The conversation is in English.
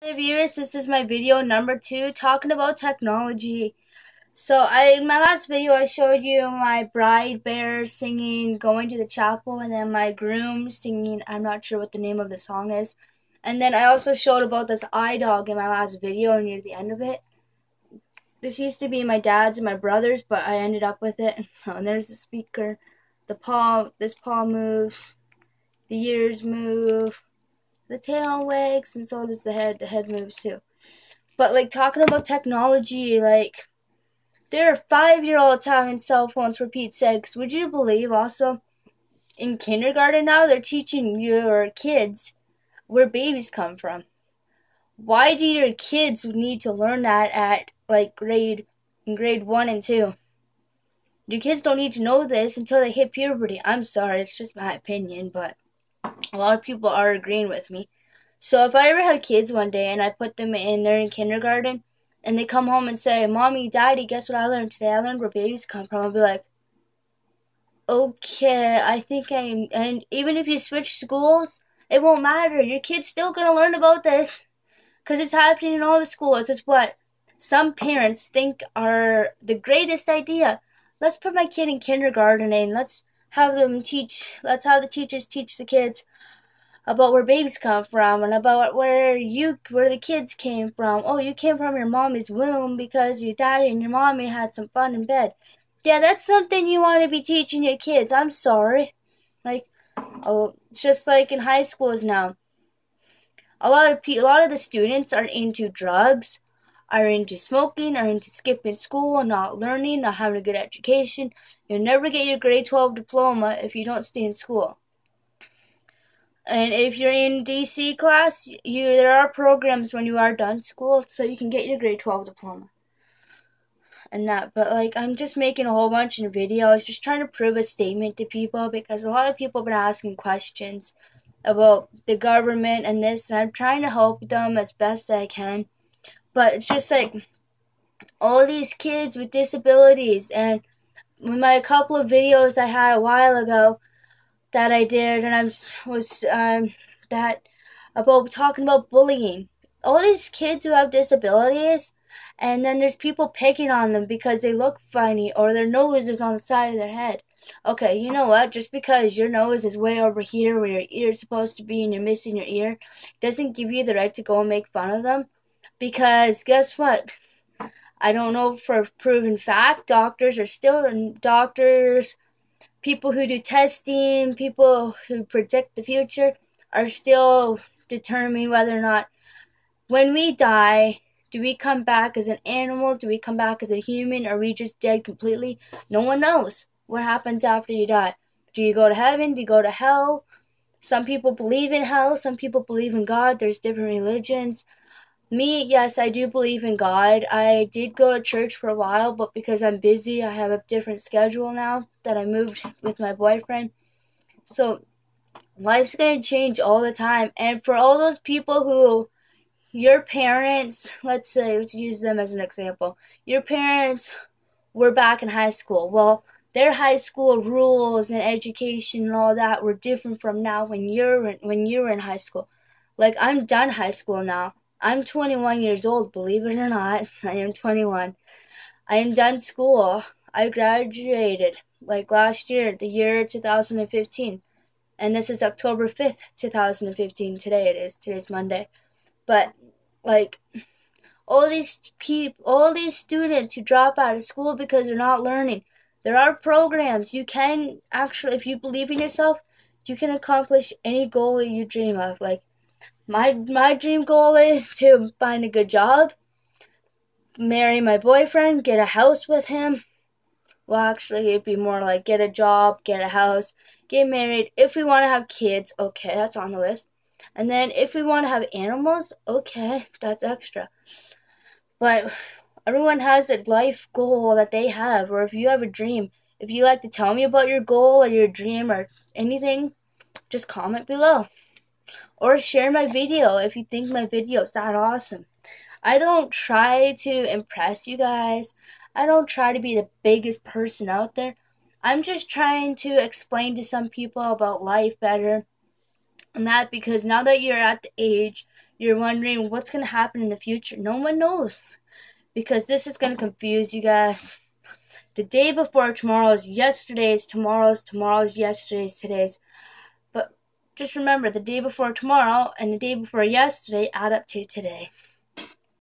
Hey viewers, this is my video number 2 talking about technology. In my last video I showed you my bride bear singing Going to the Chapel, and then my groom singing, I'm not sure what the name of the song is. And then I also showed about this eye dog in my last video near the end of it. This used to be my dad's and my brother's, but I ended up with it. And there's the speaker. This paw moves. The ears move. The tail wags, and so does the head. The head moves too. But talking about technology, there are 5-year-olds having cell phones for Pete's sakes. Would you believe also in kindergarten now they're teaching your kids where babies come from? Why do your kids need to learn that at grade 1 and 2? Your kids don't need to know this until they hit puberty. I'm sorry, it's just my opinion, but a lot of people are agreeing with me. So if I ever have kids one day and I put them in, they're in kindergarten, and they come home and say, Mommy, Daddy, guess what I learned today? I learned where babies come from. I'll be like, okay, I think and even if you switch schools, it won't matter. Your kid's still going to learn about this because it's happening in all the schools. It's what some parents think are the greatest idea. Let's put my kid in kindergarten and let's have the teachers teach the kids about where babies come from and about where the kids came from. Oh, you came from your mommy's womb because your daddy and your mommy had some fun in bed. Yeah, that's something you want to be teaching your kids. I'm sorry. Just like in high schools now, a lot of the students are into drugs, are into smoking, are into skipping school, not learning, not having a good education. You'll never get your grade 12 diploma if you don't stay in school. And if you're in DC class, there are programs when you are done school, so you can get your grade 12 diploma. And that, but I'm just making a whole bunch of videos, just trying to prove a statement to people, because a lot of people have been asking questions about the government and this, and I'm trying to help them as best I can. But it's just all these kids with disabilities, and with my couple of videos I had a while ago that I did, and about talking about bullying. All these kids who have disabilities, and then there's people picking on them because they look funny or their nose is on the side of their head. Okay, you know what? Just because your nose is way over here where your ear is supposed to be and you're missing your ear, doesn't give you the right to go and make fun of them. Because guess what? I don't know for a proven fact. People who do testing, people who predict the future are still determining whether or not when we die, do we come back as an animal, do we come back as a human, or are we just dead completely? No one knows what happens after you die. Do you go to heaven? Do you go to hell? Some people believe in hell, some people believe in God. There's different religions. Me, yes, I do believe in God. I did go to church for a while, but because I'm busy, I have a different schedule now that I moved with my boyfriend. So, life's going to change all the time. And for all those people who, your parents, let's use them as an example. Your parents were back in high school. Well, their high school rules and education and all that were different from now when you were in high school. I'm done high school now. I'm 21 years old, believe it or not. I am 21. I am done school. I graduated last year, the year 2015. And this is October 5th, 2015. Today it is. Today's Monday. But all these students who drop out of school because they're not learning. There are programs. You can actually, if you believe in yourself, you can accomplish any goal that you dream of. My dream goal is to find a good job, marry my boyfriend, get a house with him. Well, actually, it'd be more like get a job, get a house, get married. If we want to have kids, okay, that's on the list. And then if we want to have animals, okay, that's extra. But everyone has a life goal that they have, or if you have a dream. If you'd like to tell me about your goal or your dream or anything, just comment below. Or share my video if you think my video is that awesome. I don't try to impress you guys. I don't try to be the biggest person out there. I'm just trying to explain to some people about life better. And that because now that you're at the age, You're wondering what's going to happen in the future. No one knows, because this is going to confuse you guys. The day before tomorrow is yesterday's, tomorrow's yesterday's, today's. But just remember, the day before tomorrow and the day before yesterday add up to today.